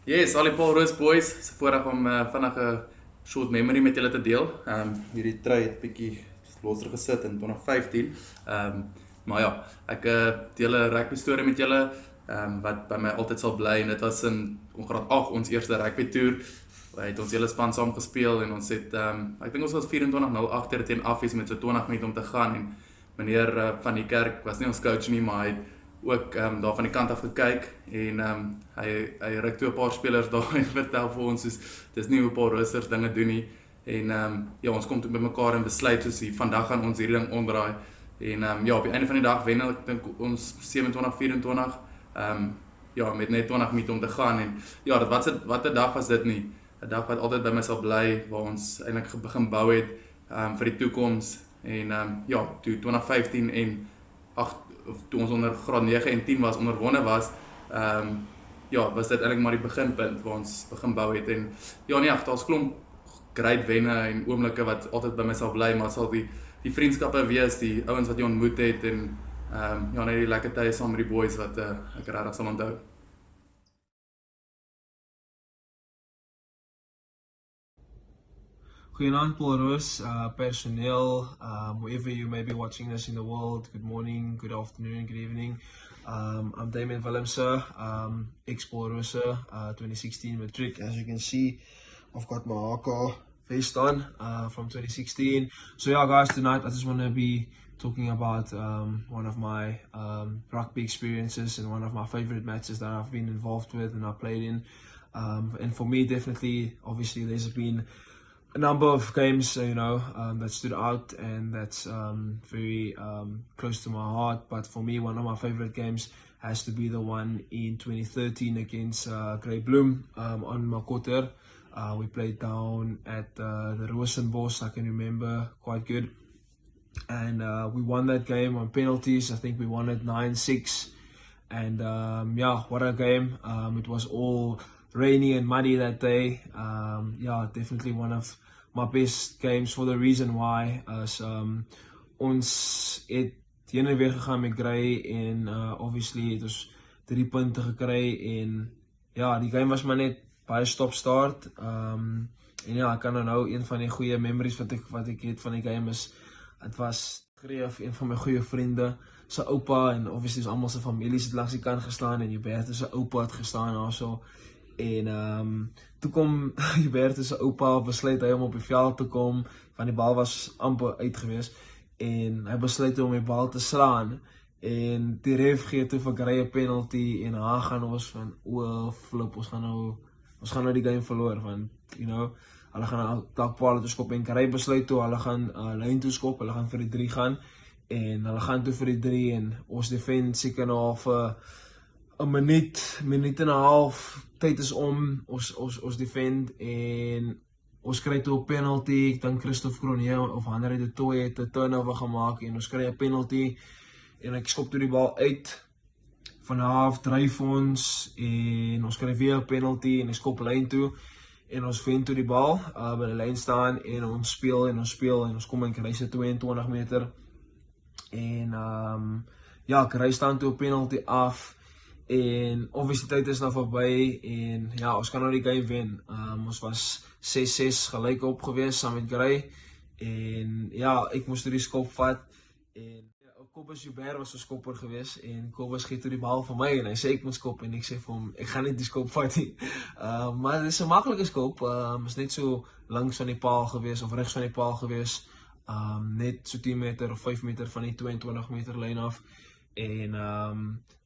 Yes, al die Paul Roos boys, is voorreg om vinnig 'n short memory met julle te deel. Hierdie trui het bietjie loser gesit in 2015. Maar ja, ek deel 'n rugby storie met julle wat by my altyd sal bly, en dit was in graad 8 ons eerste rugby toer. Hy het ons hele span saam gespeel en ons het ek dink ons was 24-0 agter teen Affies met so 20 minute om te gaan, en meneer van die kerk was nie ons coach nie, maar hy het ook daar van die kant af gekyk, en hy ryk toe 'n paar spelers daar en vertel vir ons soos dis nie hoe Paul Roosters dinge doen nie, en ja, ons kom toe by mekaar en besluit soos vandag gaan ons hierdie ding omdraai, en ja, op die einde van die dag wen ek dink ons 27-24, ja, met net 20 minute om te gaan, en ja, wat 'n dag was dit nie, 'n dag wat altyd by my sal bly, waar ons eintlik begin bou het vir die toekoms, en ja, toe 2015 en toe ons onder graad 9 en 10 was, onderwonne was, ja, was dit eintlik maar die beginpunt waar ons begin bou het, en ja nee, daar's klomp great wenne en oomblikke wat altyd by my sal bly, maar sal die vriendskappe wees, die ouens wat jy ontmoet het, en ja, net die lekker tye saam met die boys wat ek regtig sal onthou. Goeienaand Paul Roos, personeel, wherever you may be watching this in the world, good morning, good afternoon, good evening. I'm Damien Willemse, ex-Paul Roos, 2016 matric. As you can see, I've got my haka vest on from 2016. So yeah guys, tonight I just want to be talking about one of my rugby experiences and one of my favorite matches that I've been involved with and I played in. And for me, definitely, obviously, there's been a number of games, that stood out and that's very close to my heart. But for me, one of my favorite games has to be the one in 2013 against Grey Bloem on Makoter. We played down at the Rosenbos, I can remember quite good. And we won that game on penalties. I think we won it 9-6. And yeah, what a game. It was all rainy and muddy that day. Yeah, definitely one of my best games for the reason why ons het heen en weer gegaan met Grey en obviously het ons 3 punte gekry en ja, die game was maar net baie stop-start en ja, ek kan nou een van die goeie memories wat ek het van die game is, het was Greef, een van my goeie vriende sy oupa, en obviously is almal sy familie het langs die kant gestaan en Hubertus sy oupa het gestaan daarso. En toe kom Hubertus se oupa, besluit hy om op die veld te kom, want die bal was amper uit gewees, en hy besluit om die bal te slaan, en die ref gee toe vir Grey 'n penalty, en haar gaan ons van, flip, ons gaan nou die game verloor, want, hulle gaan dalk paal toe skop, en Grey besluit toe, hulle gaan lyn toe skop, hulle gaan vir die 3 gaan, en hulle gaan toe vir die 3, en ons defend seker nou al vir 'n minuut en 'n half, tyd is om, ons defend, en ons kry toe 'n penalty, ek dink Christophe Cronje of Henry de Tooy het 'n turnover gemaak, en ons kry 'n penalty, en ek skop toe die bal uit, van half dryf ons, en ons kry weer 'n penalty, en ek skop lyn toe, en ons wen toe die bal, by die lyn staan, en ons speel, en ons kom en kry sy 22 meter, en ja, kry staan toe 'n penalty af, en obviously tyd is nou verby, en ja, ons kan nou die game wen. Ons was 6-6 gelyk op gewees saam met Grey, en ja, ek moes toe die skop vat, en Kobus Joubert was 'n skopper gewees, en Kobus gee toe die bal vir my, en hy sê ek moet skop, en ek sê vir hom, ek gaan nie die skop vat nie. Maar dit is 'n maklike skop, is net so langs van die paal gewees, of regs van die paal gewees, net so 10 meter of 5 meter van die 22 meter lyn af, en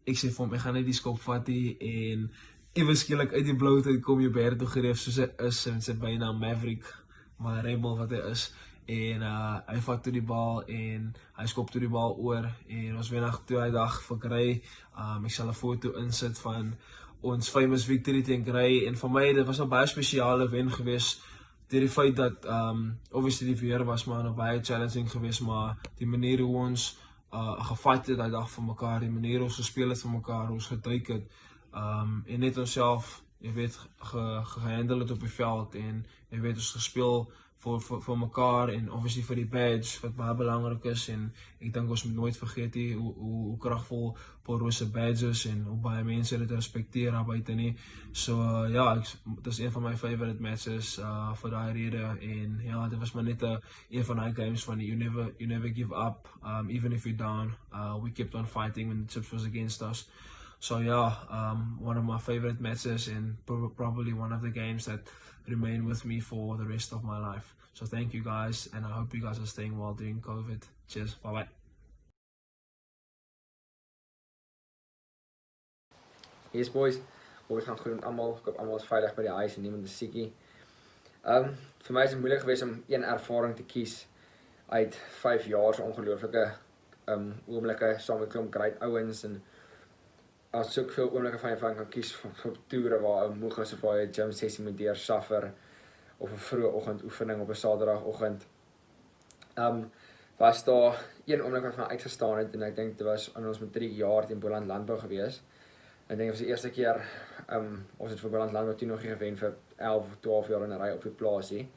ek sê vir hom, ek gaan net die skop vat nie, en ewe skielik uit die blou tyd kom Joubert toe gereef soos hy is, en sy byna Maverick, maar rebel wat hy is, en hy vat toe die bal, en hy skop toe die bal oor, en ons wen toe die dag vir Grey. Ek sal 'n foto insit van ons famous victory teen Grey, en vir my, dit was 'n baie spesiale wen gewees, deur die feit dat, obviously die weer was maar nog baie challenging gewees, maar die manier hoe ons gefight het die dag vir mekaar, die manier hoe ons gespeel het vir mekaar, hoe ons geduik het, en net onsself, gehandle het op die veld, en ons gespeel vir mekaar en obviously vir die badge wat baie belangrik is en ek dink ons moet nooit vergeet nie hoe kragvol Paul Roos se badge is en hoe baie mense dit respekteer daar buite nie. So ja, dit is een van my favorite matches vir daai rede en ja, dit was maar net een van daai games van you never give up, even if you're down. We kept on fighting when the chips was against us. So yeah, one of my favorite matches and probably one of the games that remain with me for the rest of my life. So thank you guys, and I hope you guys are staying well during COVID. Cheers, bye bye. Yes boys, ons gaan goed met almal. Ek hoop almal is veilig by die huis en niemand is siekie. Vir my is dit moeilik geweest om een ervaring te kies uit 5 jaar se ongelooflike oomblikke saam met 'n klomp great ouens en as so veel oomblikke van kan kies op toere waar ou moeg is of waar jy 'n gym sessie moet deursuffer of 'n vroeë oggendoefening op 'n Saterdagoggend. Was daar een oomblik wat van uitgestaan het en ek dink dit was in ons matriekjaar teen Boland Landbou geweest. Ek dink dit was die eerste keer ons het vir Boland Landbou toe nog nie gewen vir 11 of 12 jaar in 'n ry op die plaasie.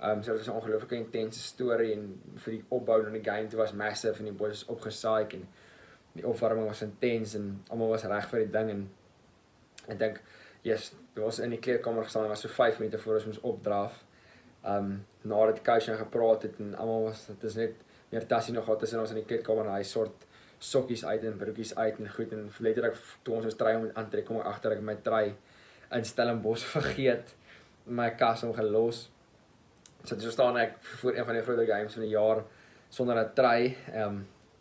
So dit was 'n ongelooflike intense storie en vir die opbou na die game toe was massive en die boys was opgesaai en die opwarming was intens en almal was reg vir die ding en ek dink yes, dit was in die kleedkamer gestaan en was so 5 minute voor ons moes opdraf. Nadat die coach gepraat het en almal was dit is net meer tassie nog gehad tussen ons in die kleedkamer en hy soort sokkies uit en broekies uit en goed en letterlik toe ons trui om aantrek kom ek agter ek my trui in Stellenbosch vergeet my kas om gelos. So dit staan ek voor een van die groter games van die jaar sonder 'n trui.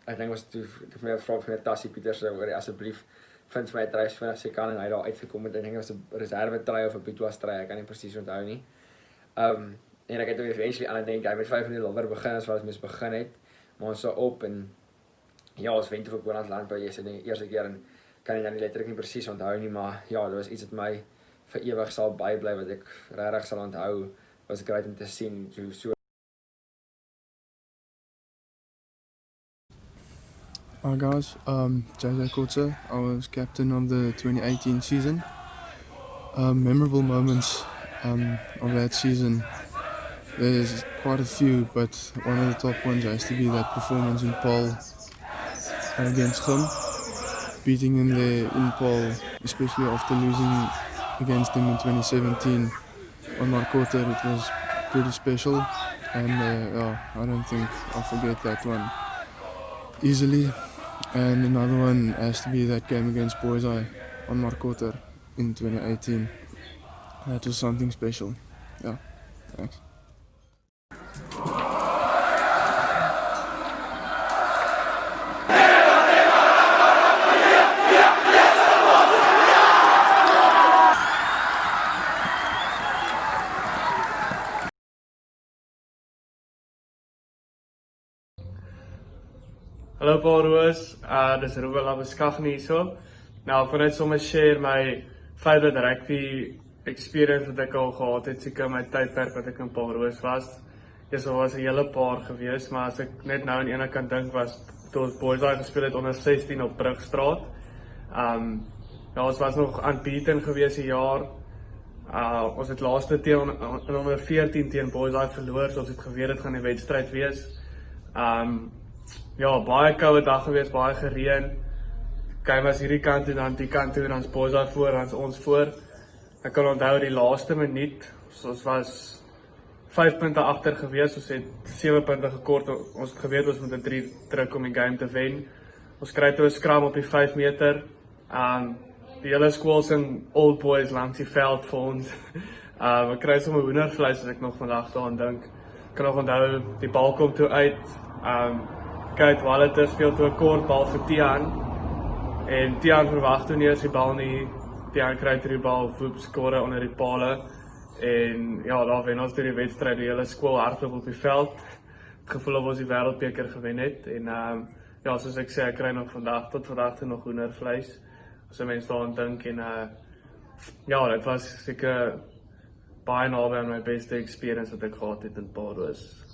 Ek dink was toe vir my vra vir Tassie Pieters oor asseblief vind vir my trui vinnig as jy kan en hy daar uitgekom het. Ek dink dit was 'n reserve trui of 'n Pietwas trui, ek kan nie presies onthou nie. En ek het eventually aan het dink hy met 5 minute later begin as wat ons moes begin het. Maar ons sou op en ja, ons wen toe vir Boland Landbou jy sê die eerste keer en kan jy dan nie letterlik nie presies onthou nie, maar ja, dit was iets wat my vir ewig sal bybly wat ek regtig sal onthou. Was great om te sien hoe so. Hi guys, JJ Kotze. I was captain of the 2018 season. Memorable moments of that season. There's quite a few, but one of the top ones has to be that performance in Paul against him. Beating him there in Paul, especially after losing against him in 2017 on our quarter, it was pretty special. And yeah, I don't think I'll forget that one easily. And another one has to be that game against Boys Eye on Marcotter in 2018. That was something special. Yeah, thanks. Hallo Paul Roos, dis Rugby beskagnie hierso. Nou, ek wil net sommer share my favorite rugby experience wat ek al gehad het, seker my tydperk wat ek in Paul Roos was. Dis was 'n hele paar gewees, maar as ek net nou aan die ene kant dink was toe ons Boys Eye gespeel het onder 16 op Brugstraat. Ja, ons was nog unbeaten gewees die jaar. Ons het laaste teen in onder 14 teen Boys Eye verloor, so ons het geweet dit gaan 'n wedstryd wees. Ja, baie koue dag gewees, baie gereën. Game was hierdie kant en dan die kant toe en dan Boys Eye voor, dan ons voor. Ek kan onthou die laaste minuut, ons was 5 punte agter gewees, ons het 7 punte gekort, ons het geweet ons moet 'n 3 druk om die game te wen. Ons kry toe 'n scrum op die 5 meter. Die hele skool sing old boys langs die veld vir ons. Ek kry sommer hoendervleis as ek nog vandag daaraan dink. Ek kan nog onthou die bal kom toe uit. Kate Wallace speel toe 'n kort bal vir Tian. En Tian verwag toe nie eers die bal nie. Tian kry toe die bal, woep skore onder die pale. En ja, daar wen ons toe die wedstryd, die hele skool hardloop op die veld. Het gevoel of ons die wêreldbeker gewen het. En ja, soos ek sê, ek kry nog tot vandag toe nog hoendervleis. As 'n mens daaraan dink en ja, dit was seker baie naby aan my beste experience wat ek gehad het in Paul Roos,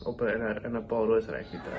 in 'n Paul Roos rugby tyd.